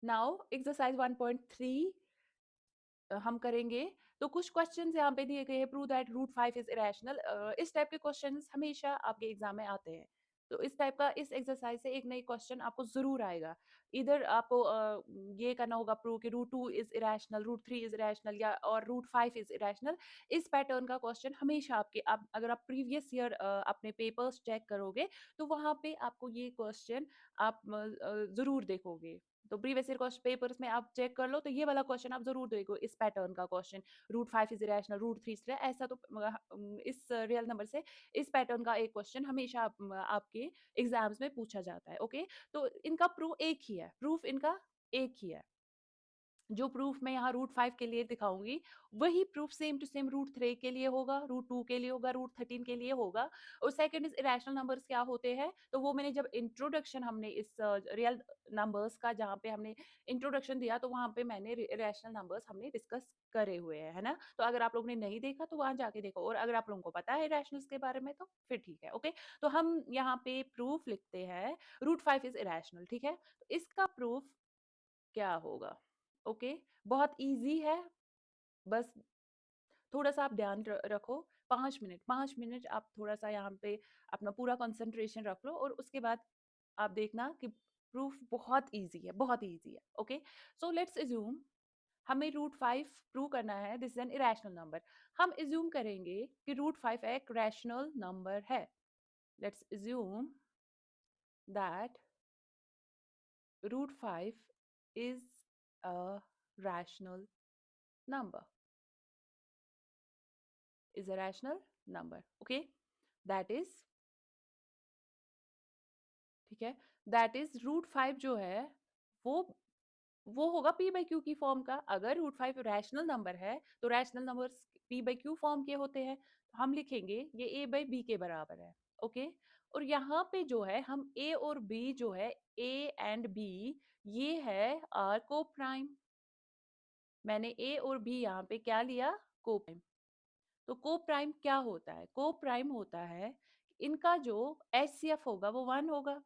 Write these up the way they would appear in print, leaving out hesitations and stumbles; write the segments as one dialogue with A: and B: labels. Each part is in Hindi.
A: नाउ एक्सरसाइज 1.3 हम करेंगे। तो कुछ क्वेश्चंस यहाँ पे दिए गए हैं, prove that root 5 is irrational. इस टाइप के क्वेश्चंस हमेशा आपके एग्जाम में आते हैं। तो इस टाइप का इस एक्सरसाइज से एक नई क्वेश्चन आपको जरूर आएगा। इधर आपको ये करना होगा प्रूव कि root 2 is irrational, root 3 is irrational, या और रूट 5 इज इरेशनल। इस पैटर्न का क्वेश्चन हमेशा आपके आप अगर आप प्रीवियस ईयर अपने पेपर्स चेक करोगे तो वहां पे आपको ये क्वेश्चन आप जरूर देखोगे। तो प्रीवियस ईयर क्वेश्चन पेपर्स में आप चेक कर लो तो ये वाला क्वेश्चन आप जरूर देखो, इस पैटर्न का question, root 5 is irrational, root 3 is ऐसा। तो इस रियल नंबर से इस पैटर्न का एक क्वेश्चन हमेशा आपके एग्जाम्स में पूछा जाता है। ओके, तो इनका प्रूफ एक ही है, प्रूफ इनका एक ही है। जो प्रूफ मैं यहाँ रूट 5 के लिए दिखाऊंगी वही proof same to same root 3 के लिए होगा, रूट 2 के लिए होगा, रूट 13 के लिए होगा। और सेकंड इज इरेशनल नंबर्स क्या होते हैं, तो वो मैंने जब इंट्रोडक्शन हमने इस रियल नंबर्स का जहाँ पे हमने इंट्रोडक्शन दिया तो वहाँ पे मैंने इरेशनल नंबर्स हमने डिस्कस करे हुए हैं, है ना। तो अगर आप लोगों ने नहीं देखा तो वहां जाके देखो, और अगर आप लोगों को पता है इरेशनल्स के बारे में तो फिर ठीक है। ओके, तो हम यहाँ पे प्रूफ लिखते हैं रूट 5 इज इरेशनल। ठीक है, तो इसका प्रूफ क्या होगा। ओके, बहुत इजी है, बस थोड़ा सा आप ध्यान रखो। 5 मिनट, 5 मिनट आप थोड़ा सा यहाँ पे अपना पूरा कंसंट्रेशन रख लो, और उसके बाद आप देखना कि प्रूफ बहुत इजी है, बहुत इजी है। ओके, सो लेट्स अज्यूम हमें रूट 5 प्रूव करना है, this is an irrational number. हम अज्यूम करेंगे कि रूट 5 एक रैशनल नंबर है। Let's assume that root 5 is a rational number, is a rational number. Okay, that is, ठीक है, that is रूट 5 जो है वो वो होगा p बाई क्यू की फॉर्म का। अगर रूट 5 रैशनल नंबर है तो rational numbers p by Q form के होते हैं। हम लिखेंगे ये a बाई b के बराबर है। ओके, और यहाँ पे जो है हम a और b जो है, a एंड b, ये है आर को प्राइम। मैंने a और b यहाँ पे क्या लिया, को प्राइम। तो को प्राइम क्या होता है, को प्राइम होता है इनका जो एचसीएफ होगा वो 1 होगा।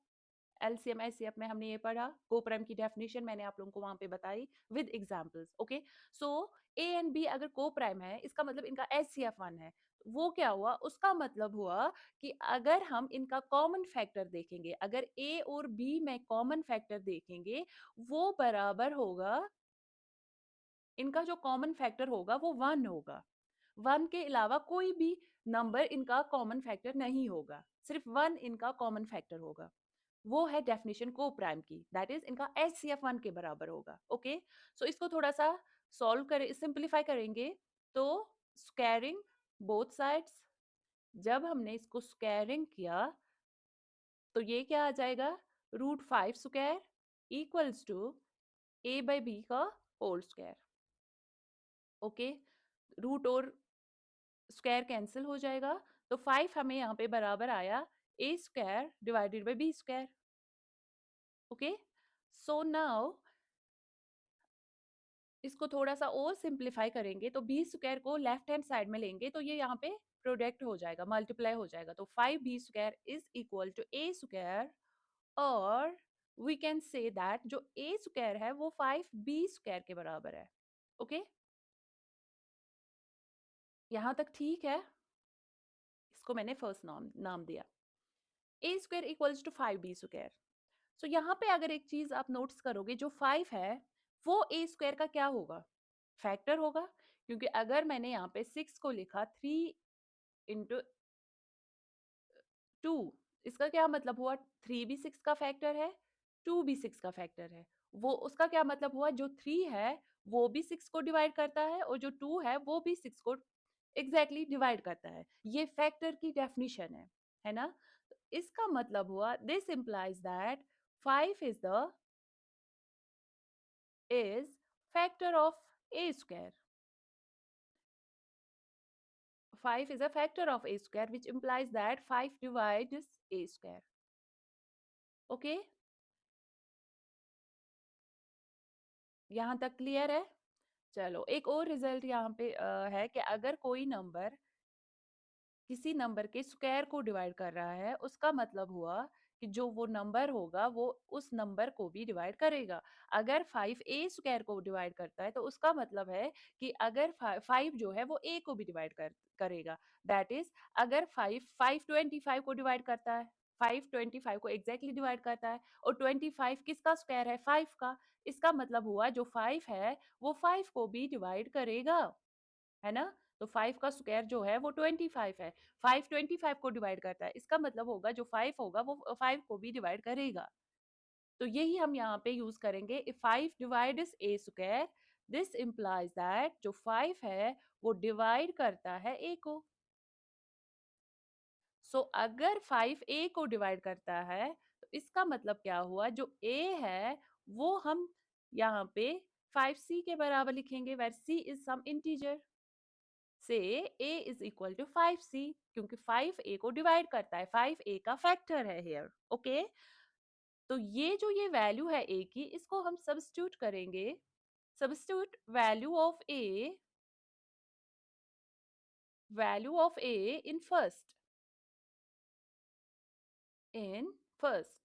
A: एलसीएम एचसीएफ में हमने ये पढ़ा, को प्राइम की डेफिनेशन मैंने आप लोगों को वहां पे बताई with examples. Okay, so a and b अगर को प्राइम है इसका मतलब इनका एचसीएफ 1 है। वो क्या हुआ, उसका मतलब हुआ कि अगर हम इनका कॉमन फैक्टर देखेंगे, अगर ए और बी में कॉमन फैक्टर देखेंगे, वो बराबर होगा, इनका जो कॉमन फैक्टर होगा वो 1 होगा। 1 के अलावा कोई भी नंबर इनका कॉमन फैक्टर नहीं होगा, सिर्फ 1 इनका कॉमन फैक्टर होगा। वो है डेफिनेशन को प्राइम की, दैट इज इनका एचसीएफ 1 के बराबर होगा। ओके, सो इसको थोड़ा सा सॉल्व करें, सिंप्लीफाई करेंगे तो स्क्वायरिंग बोथ साइड्स, जब हमने इसको स्क्वायरिंग किया तो ये क्या आ जाएगा, root 5 square equals to A by B का होल स्क्वायर। ओके, रूट और स्क्वायर कैंसिल हो जाएगा, तो 5 हमें यहाँ पे बराबर आया A square divided by B square. Okay, so now इसको थोड़ा सा और सिंप्लीफाई करेंगे तो बी स्क्वायर को लेफ्ट हैंड साइड में लेंगे तो ये यहाँ पे प्रोडक्ट हो जाएगा, मल्टीप्लाई हो जाएगा। तो 5b square is equal to a square, और वी कैन से दैट जो ए स्क्वायर है वो 5b स्क्वायर के बराबर है। ओके, यहाँ तक ठीक है, इसको मैंने फर्स्ट नाम दिया। A square equals to 5b square. So यहाँ पे अगर एक चीज आप नोटिस करोगे, जो 5 है वो ए स्क्वायर का क्या होगा, फैक्टर होगा। क्योंकि अगर मैंने यहाँ पे 6 को लिखा 3 इंटू 2, इसका क्या मतलब हुआ, 3 भी 6 का फैक्टर है, 2 भी 6 का फैक्टर है। वो उसका क्या मतलब हुआ, जो 3 है वो भी 6 को डिवाइड करता है, और जो 2 है वो भी 6 को एग्जैक्टली डिवाइड करता है। ये फैक्टर की डेफिनेशन है ना। तो इसका मतलब हुआ, this implies that 5 is factor of a square. 5 is a factor of a square, which implies that 5 divides a square. Okay, यहाँ तक क्लियर है। चलो एक और रिजल्ट यहाँ पे है कि अगर कोई नंबर किसी नंबर के स्क्वायर को डिवाइड कर रहा है, उसका मतलब हुआ कि जो वो नंबर होगा वो उस नंबर को भी डिवाइड करेगा। अगर 5 ए स्क्वायर को डिवाइड करता है तो उसका मतलब है कि अगर 5 जो है वो ए को भी डिवाइड करेगा। दैट इज अगर 5 25 को डिवाइड करता है, 5 25 को एग्जैक्टली डिवाइड करता है, और 25 किसका स्क्वायर है? 5 का। इसका मतलब हुआ जो 5 है वो 5 को भी डिवाइड करेगा, है ना? तो 5 का स्क्वायर जो है वो 25 है। 5 25 को डिवाइड करता है, इसका मतलब होगा जो 5 होगा वो 5 को भी डिवाइड करेगा। तो यही हम यहाँ पे यूज करेंगे, if 5 divides A square, this implies that जो 5 है वो डिवाइड करता है ए को। सो अगर 5 ए को डिवाइड करता है तो इसका मतलब क्या हुआ, जो ए है वो हम यहाँ पे 5c के बराबर लिखेंगे, where c is some integer. Say a is equal to 5c, क्योंकि 5 a को डिवाइड करता है, 5 a का फैक्टर है हियर। ओके, तो ये जो ये वैल्यू है a की, इसको हम सब्स्टिट्यूट करेंगे। Substitute value of a in first.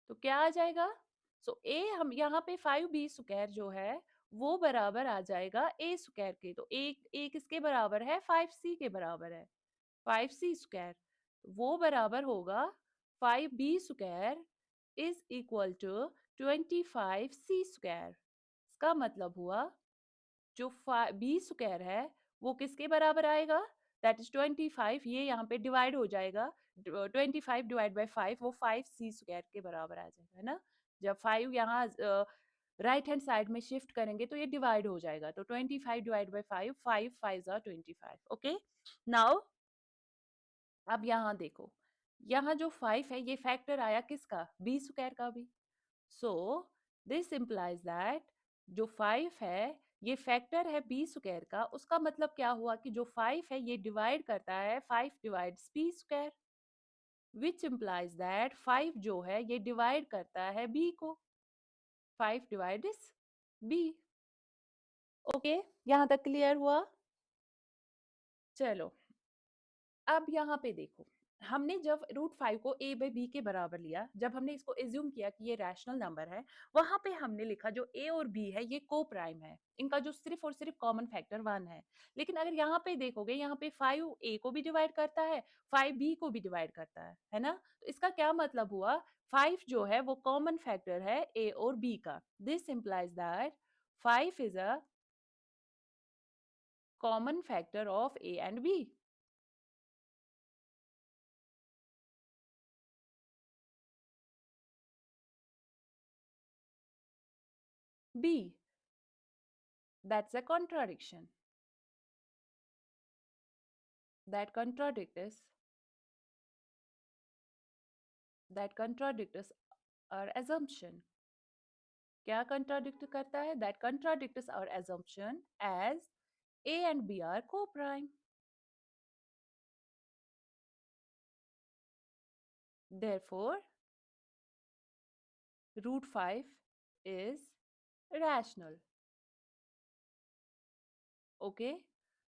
A: तो क्या आ जाएगा? सो ए हम यहाँ पे 5b स्क्वायर जो है वो बराबर आ जाएगा ए स्क्वायर के। तो ए किसके बराबर है? 5c के बराबर है। 5c स्क्वायर वो बराबर होगा 5b square is equal to 25c square. इसका मतलब हुआ जो बी स्क्वायर है वो किसके बराबर आएगा? That is 25। ये यहाँ पे डिवाइड हो जाएगा, 25 डिवाइड बाई 5 वो 5c स्क्वायर के बराबर आ जाएगा, है ना? जब 5 यहाँ राइट हैंड साइड में शिफ्ट करेंगे तो ये डिवाइड हो जाएगा। तो 25 डिवाइड बाई 5, 5 5 25। ओके, नाउ अब यहाँ देखो, यहाँ जो 5 है ये फैक्टर आया किसका? बी स्क्वायर का भी। सो दिस इम्प्लाइज दैट जो 5 है ये फैक्टर है बी स्क्वायर का। उसका मतलब क्या हुआ कि जो 5 है ये डिवाइड करता है 5 divides b square, which implies that 5 जो है ये डिवाइड करता है बी को। 5 डिवाइड्स बी। ओके, यहाँ तक क्लियर हुआ? चलो अब यहाँ पे देखो, हमने जब √5 को a बाई बी के बराबर लिया, जब हमने इसको एज्यूम किया कि ये रैशनल नंबर है, वहां पे हमने लिखा जो a और b है ये को प्राइम है, इनका जो सिर्फ और सिर्फ कॉमन फैक्टर 1 है। लेकिन अगर यहाँ पे देखोगे, यहाँ पे 5 a को भी डिवाइड करता है, 5 b को भी डिवाइड करता है ना? तो इसका क्या मतलब हुआ? 5 जो है वो कॉमन फैक्टर है a और b का। This implies that 5 is a common factor of a and b। b, that's a contradiction. that contradict us that contradict us our assumption. क्या contradict करता है? That contradicts our assumption as a and b are co-prime. Therefore √5 is rational. Okay,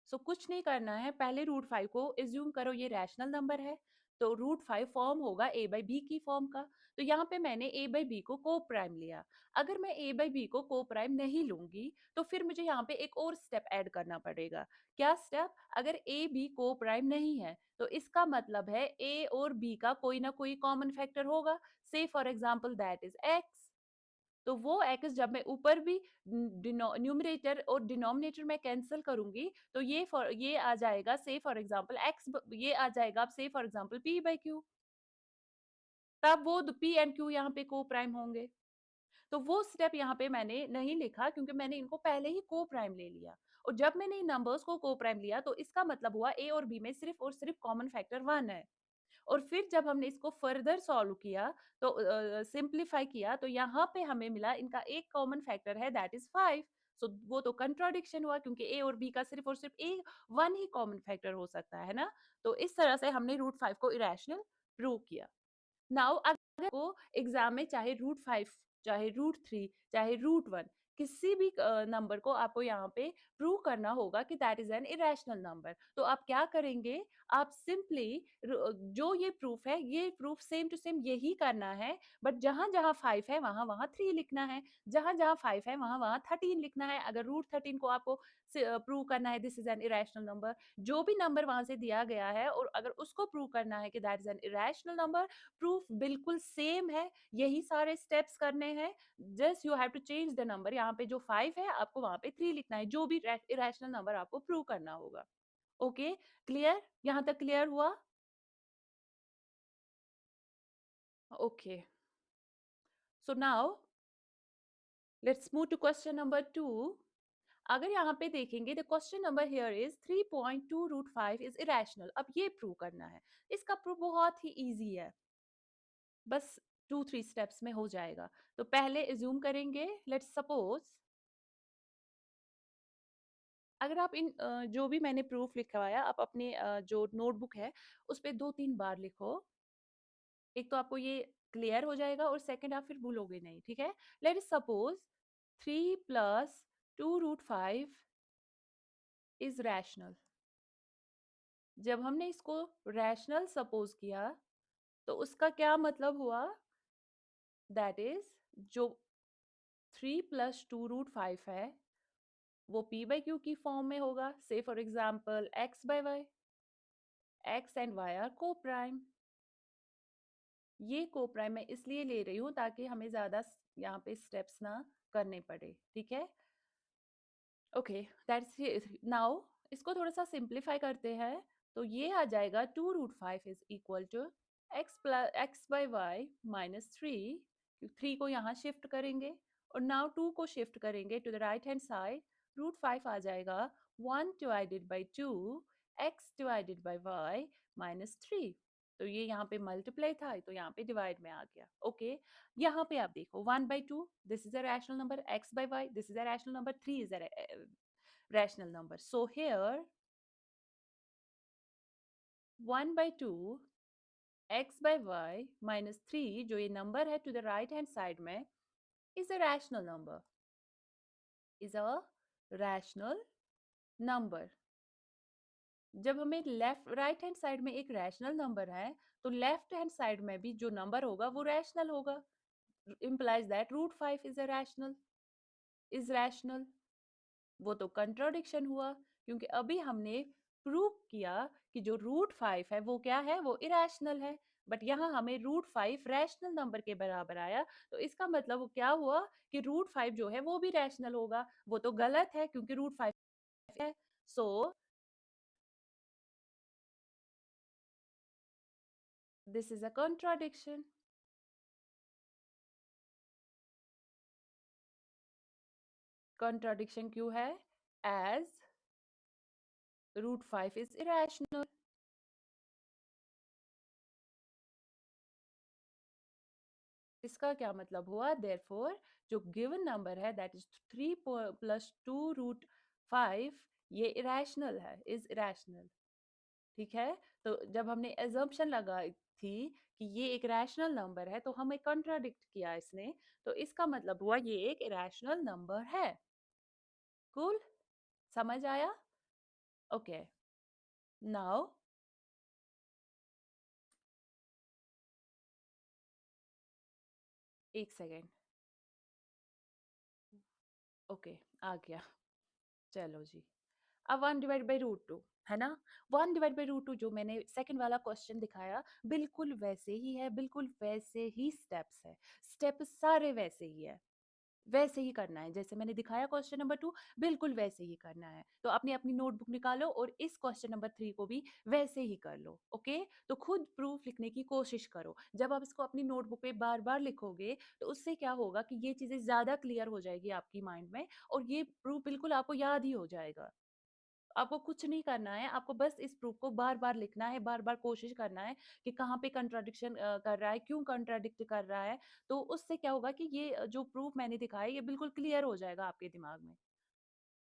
A: सो कुछ नहीं करना है, पहले √5 को एज्यूम करो ये रैशनल नंबर है, तो √5 फॉर्म होगा a बाई बी की फॉर्म का। तो यहाँ पे मैंने a बाई बी को को प्राइम लिया। अगर मैं a बाई बी को प्राइम नहीं लूंगी तो फिर मुझे यहाँ पे एक और स्टेप ऐड करना पड़ेगा। क्या स्टेप? अगर a b को प्राइम नहीं है तो इसका मतलब है a और b का कोई ना कोई कॉमन फैक्टर होगा। Say for example that is x। तो वो एक्स जब मैं ऊपर भी न्यूमरेटर और डिनोमिनेटर में कैंसिल करूंगी तो ये आ जाएगा, से फॉर एग्जांपल एक्स, ये आ जाएगा से for example P by Q. तब वो पी एंड क्यू यहाँ पे को प्राइम होंगे। तो वो स्टेप यहाँ पे मैंने नहीं लिखा क्योंकि मैंने इनको पहले ही को प्राइम ले लिया। और जब मैंने इन नंबर्स को प्राइम लिया तो इसका मतलब हुआ ए और बी में सिर्फ और सिर्फ कॉमन फैक्टर 1 है। और फिर जब हमने इसको फर्दर सॉल्व किया तो सिंप्लीफाई किया तो यहाँ पे हमें मिला इनका एक कॉमन फैक्टर है, दैट इज 5। सो वो तो कंट्राडिक्शन हुआ क्योंकि ए और बी का सिर्फ और सिर्फ ए 1 ही कॉमन फैक्टर हो सकता है ना? तो इस तरह से हमने √5 को इरेशनल प्रूव किया। नाउ अगर को एग्जाम में चाहे √5, चाहे √3, चाहे √1 किसी भी नंबर को आपको यहाँ पे प्रूव करना होगा कि that is an irrational number. तो आप क्या करेंगे, आप सिंपली जो ये प्रूफ है, ये प्रूफ सेम टू सेम यही करना है, बट जहां जहां 5 है वहां वहां 3 लिखना है, जहां जहां 5 है वहां वहां 13 लिखना है। अगर रूट 13 को आपको प्रूव करना है this is an irrational number, जो भी नंबर वहां से दिया गया है और अगर उसको प्रूव करना है कि that is an irrational number, proof बिल्कुल सेम है, यही सारे स्टेप्स करने हैं। Just you have to change the number, यहाँ पे जो 5 है आपको वहां पे 3 लिखना है, जो भी इरेशनल नंबर आपको प्रूव करना होगा। ओके, क्लियर? यहाँ तक क्लियर हुआ? Okay, so now let's move to question number 2। अगर यहाँ पे देखेंगे the question number here is 3.2 root 5 is irrational. अब ये प्रूव करना है, इसका प्रूव बहुत ही इजी है, बस 2-3 स्टेप्स में हो जाएगा। तो पहले एज्यूम करेंगे, लेट्स सपोज अगर आप इन जो भी मैंने प्रूफ लिखवाया आप अपने जो नोटबुक है उस पे 2-3 बार लिखो। एक तो आपको ये क्लियर हो जाएगा और सेकंड आप फिर भूलोगे नहीं, ठीक है? Let us suppose 3 plus 2 root 5 is rational. जब हमने इसको रैशनल सपोज किया तो उसका क्या मतलब हुआ, दैट इज जो 3 प्लस 2 रूट 5 है वो p बाई क्यू की फॉर्म में होगा। Say for example x by y, x and y are coprime. ये को प्राइम मैं इसलिए ले रही हूँ ताकि हमें ज्यादा यहाँ पे स्टेप्स ना करने पड़े, ठीक है? ओके, दैट्स नाउ इसको थोड़ा सा सिंप्लीफाई करते हैं। तो ये आ जाएगा 2 root 5 is equal to x plus x by y minus 3 को यहाँ शिफ्ट करेंगे और नाउ 2 को शिफ्ट करेंगे to the right hand side. Root 5 आ जाएगा 1 divided by 2 x divided by y minus 3। तो ये यहाँ पे मल्टीप्लाई था तो यहाँ पे डिवाइड में आ गया। ओके, यहाँ पे आप देखो 1/2 this is a rational number, x by y this is a rational number, 3 is a rational number. So here 1/2 x by y minus 3 जो ये नंबर है to the right hand side में is a rational number, is a rational number. जब हमें लेफ्ट राइट हैंड साइड में एक रैशनल नंबर है तो लेफ्ट हैंड साइड में भी जो नंबर होगा वो रैशनल होगा। implies that root 5 is rational। वो तो कंट्रोडिक्शन हुआ क्योंकि अभी हमने प्रूव किया कि जो रूट 5 है वो क्या है, वो इरेशनल है, बट यहाँ हमें रूट 5 रैशनल नंबर के बराबर आया। तो इसका मतलब वो क्या हुआ कि रूट 5 जो है वो भी रैशनल होगा। वो तो गलत है क्योंकि रूट 5 है। So this is a contradiction. Contradiction क्यों है? As root 5 is irrational. इसका क्या मतलब हुआ, देयरफॉर जो गिवन नंबर है दैट इज 3 प्लस 2 रूट 5 ये इरेशनल है, इज इरेशनल, ठीक है? तो जब हमने एजम्पशन लगाई थी कि ये एक रैशनल नंबर है तो हमें कॉन्ट्राडिक्ट किया इसने, तो इसका मतलब हुआ ये एक इरेशनल नंबर है। कूल, समझ आया? ओके, नाउ एक सेकेंड। ओके, आ गया, चलो जी। अब 1 डिवाइड बाई रूट 2 है ना, 1 डिवाइड बाई रूट 2 जो मैंने सेकंड वाला क्वेश्चन दिखाया बिल्कुल वैसे ही है, बिल्कुल वैसे ही स्टेप्स है, स्टेप सारे वैसे ही है, वैसे ही करना है जैसे मैंने दिखाया क्वेश्चन नंबर 2, बिल्कुल वैसे ही करना है। तो अपनी अपनी नोटबुक निकालो और इस क्वेश्चन नंबर 3 को भी वैसे ही कर लो। ओके, तो खुद प्रूफ लिखने की कोशिश करो। जब आप इसको अपनी नोटबुक पे बार बार लिखोगे तो उससे क्या होगा कि ये चीजें ज्यादा क्लियर हो जाएगी आपकी माइंड में और ये प्रूफ बिल्कुल आपको याद ही हो जाएगा। आपको कुछ नहीं करना है, आपको बस इस प्रूफ को बार-बार लिखना है, बार-बार कोशिश करना है कि कहाँ पे कंट्राडिक्शन कर रहा है, क्यों कंट्राडिक्ट कर रहा है। तो उससे क्या होगा कि ये जो प्रूफ मैंने दिखाया ये बिल्कुल क्लियर हो जाएगा आपके दिमाग में।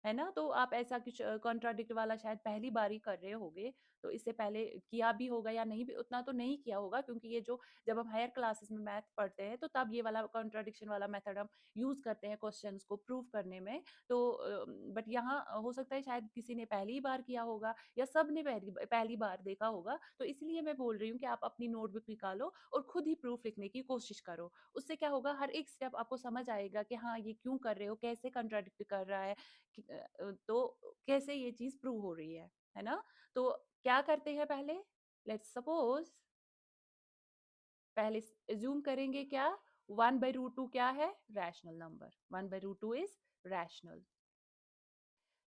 A: है ना? तो आप ऐसा कुछ कॉन्ट्राडिक्ट वाला शायद पहली बार ही कर रहे होंगे, तो इससे पहले किया भी होगा या नहीं भी, उतना तो नहीं किया होगा, क्योंकि ये जो जब हम हायर क्लासेस में मैथ पढ़ते हैं, तो तब ये वाला कॉन्ट्राडिक्शन वाला मेथड हम यूज़ करते हैं क्वेश्चंस को प्रूव करने में। तो बट यहाँ हो सकता है शायद किसी ने पहली ही बार किया होगा या सबने पहली पहली बार देखा होगा, तो इसलिए मैं बोल रही हूँ कि आप अपनी नोटबुक निकालो और खुद ही प्रूफ लिखने की कोशिश करो। उससे क्या होगा, हर एक स्टेप आपको समझ आएगा कि हाँ, ये क्यों कर रहे हो, कैसे कॉन्ट्राडिक्ट कर रहा है, तो कैसे ये चीज़ प्रूव हो रही है ना? तो क्या करते हैं पहले, लेट्स सपोज पहले एज्यूम करेंगे क्या, 1/√2 क्या है, रैशनल नंबर, 1/√2 इज रैशनल।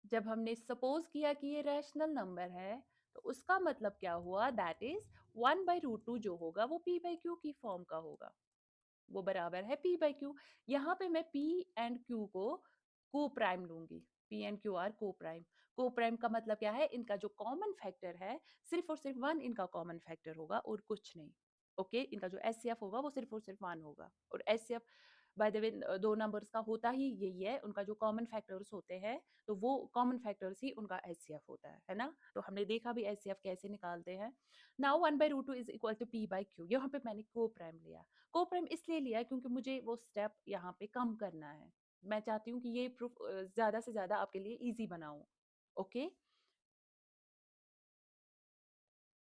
A: जब हमने सपोज किया कि ये रैशनल नंबर है, तो उसका मतलब क्या हुआ, दैट इज 1/√2 जो होगा वो p बाई क्यू की फॉर्म का होगा, वो बराबर है p बाई क्यू। यहाँ पे मैं p एंड q को प्राइम लूंगी, p एंड q आर को प्राइम। को प्राइम का मतलब क्या है, इनका जो कॉमन फैक्टर है सिर्फ और सिर्फ वन इनका कॉमन फैक्टर होगा और कुछ नहीं। ओके इनका जो एस होगा वो सिर्फ और सिर्फ वन होगा, और एस बाय द वे दो नंबर्स का होता ही यही है, उनका जो कॉमन फैक्टर्स होते हैं तो वो कॉमन फैक्टर्स ही उनका एच होता है ना? तो हमने देखा भी एच कैसे निकालते हैं। Now 1/√2 is equal to p by q, यहाँ पे मैंने को प्राइम लिया। को प्राइम इसलिए लिया क्योंकि मुझे वो स्टेप यहाँ पे कम करना है, मैं चाहती हूँ कि ये प्रूफ ज्यादा से ज्यादा आपके लिए इजी बनाऊं। ओके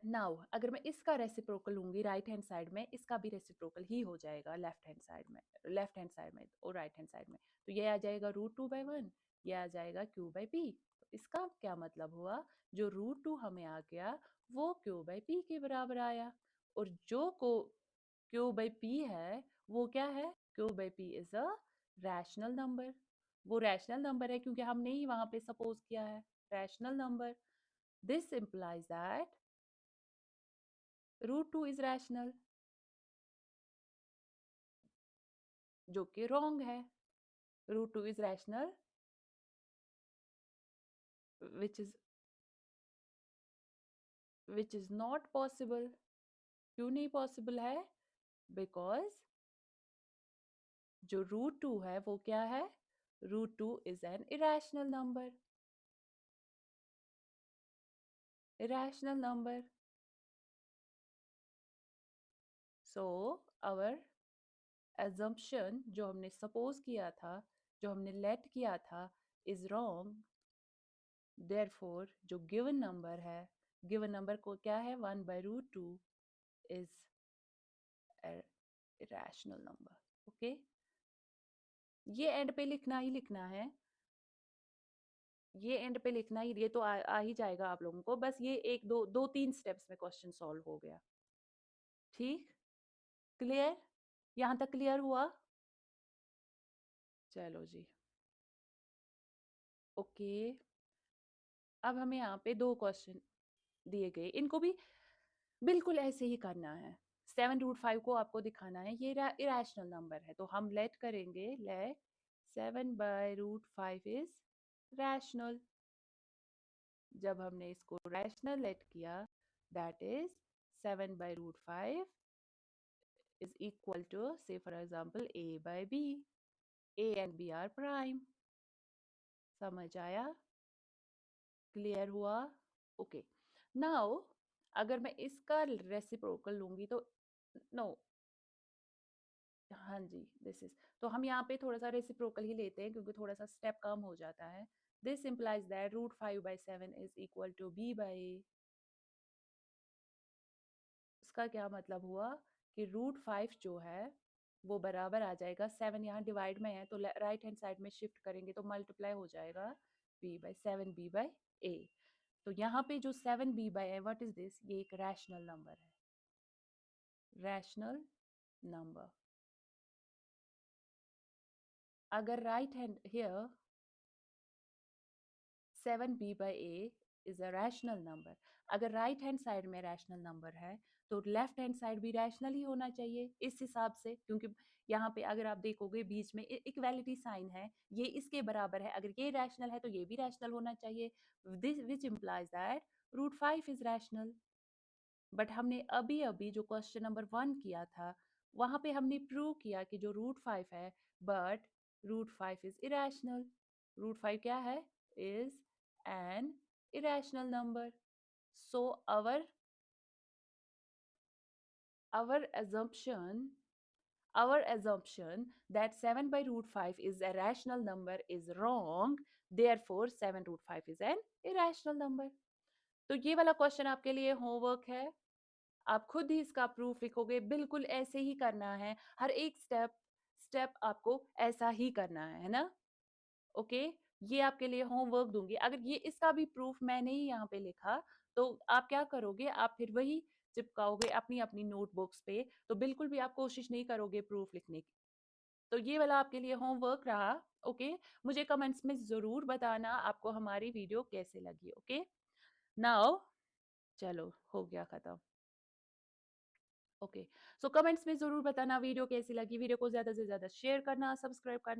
A: नाउ अगर मैं इसका रेसिप्रोकल लूंगी राइट हैंड साइड में, इसका भी रेसिप्रोकल ही हो जाएगा लेफ्ट हैंड साइड में, लेफ्ट हैंड साइड में और राइट हैंड साइड में। तो ये आ जाएगा √2/1, ये आ जाएगा q/p। तो इसका क्या मतलब हुआ, जो √2 हमें आ गया वो q/p के बराबर आया, और जो को q/p है वो क्या है, q/p is a rational number. वो रैशनल नंबर है क्योंकि हमने ही वहां पे सपोज किया है rational number. This implies that √2 is rational, जो कि wrong है। √2 is rational which is not possible। क्यों नहीं पॉसिबल है, बिकॉज जो √2 है वो क्या है, √2 is an irrational number, irrational number। so our assumption जो हमने सपोज किया था, जो हमने लेट किया था, is wrong। therefore जो गिवन नंबर है, गिवन नंबर को क्या है, 1/√2 is irrational number। ओके ये एंड पे लिखना ही लिखना है, ये एंड पे लिखना ही, ये तो आ ही जाएगा आप लोगों को, बस ये एक दो दो तीन स्टेप्स में क्वेश्चन सॉल्व हो गया। ठीक, क्लियर, यहाँ तक क्लियर हुआ? चलो जी, ओके। अब हमें यहाँ पे दो क्वेश्चन दिए गए, इनको भी बिल्कुल ऐसे ही करना है। 7√5 को आपको दिखाना है ये इरेशनल नंबर है, तो हम लेट करेंगे, लेट 7/√5 इज रैशनल। जब हमने इसको रैशनल लेट किया, that is 7/√5 is equal to, say for example, a by b, a and b are prime। समझ आया, क्लियर हुआ? ओके नाउ अगर मैं इसका रेसिप्रोकल लूंगी तो नो, हाँ जी दिस इज, तो हम यहाँ पे थोड़ा सा रेसिप्रोकल ही लेते हैं क्योंकि थोड़ा सा स्टेप कम हो जाता है। This implies that √5/7 is equal to b by a। इसका क्या मतलब हुआ कि √5 जो है वो बराबर आ जाएगा, 7 यहाँ डिवाइड में है तो राइट हैंड साइड में शिफ्ट करेंगे तो मल्टीप्लाई हो जाएगा b/7b/a। तो यहाँ पे जो 7b/a, व्हाट इज दिस, ये एक रैशनल नंबर है, रैशनल नंबर। अगर right hand here 7b/a is a rational number, अगर राइट हैंड साइड में रैशनल नंबर है तो लेफ्ट हैंड साइड भी रैशनल ही होना चाहिए इस हिसाब से, क्योंकि यहाँ पे अगर आप देखोगे बीच में इक्वालिटी साइन है, ये इसके बराबर है, अगर ये रैशनल है तो ये भी रैशनल होना चाहिए, this which implies that √5 is rational. But हमने अभी अभी जो क्वेश्चन नंबर 1 किया था वहां पे हमने प्रूव किया कि जो √5 है, बट √5 इज इरेशनल, √5 क्या है, is an irrational number. So our assumption our assumption that 7 by root 5 is a rational number is wrong. Therefore 7 root 5 is an irrational number. तो ये वाला क्वेश्चन आपके लिए होमवर्क है. आप खुद ही इसका प्रूफ लिखोगे. बिल्कुल ऐसे ही करना है. हर एक स्टेप आपको ऐसा ही करना है ना. ओके, ये आपके लिए होमवर्क दूंगी. अगर ये इसका भी प्रूफ मैंने ही यहाँ पे लिखा तो आप क्या करोगे, आप फिर वही चिपकाओगे अपनी अपनी नोटबुक्स पे. तो बिल्कुल भी आप कोशिश नहीं करोगे प्रूफ लिखने की. तो ये वाला आपके लिए होमवर्क रहा. ओके, मुझे कमेंट्स में जरूर बताना आपको हमारी वीडियो कैसे लगी. ओके, नाउ चलो हो गया खत्म. ओके, सो कमेंट्स में जरूर बताना वीडियो कैसी लगी. वीडियो को ज्यादा से ज्यादा शेयर करना, सब्सक्राइब करना.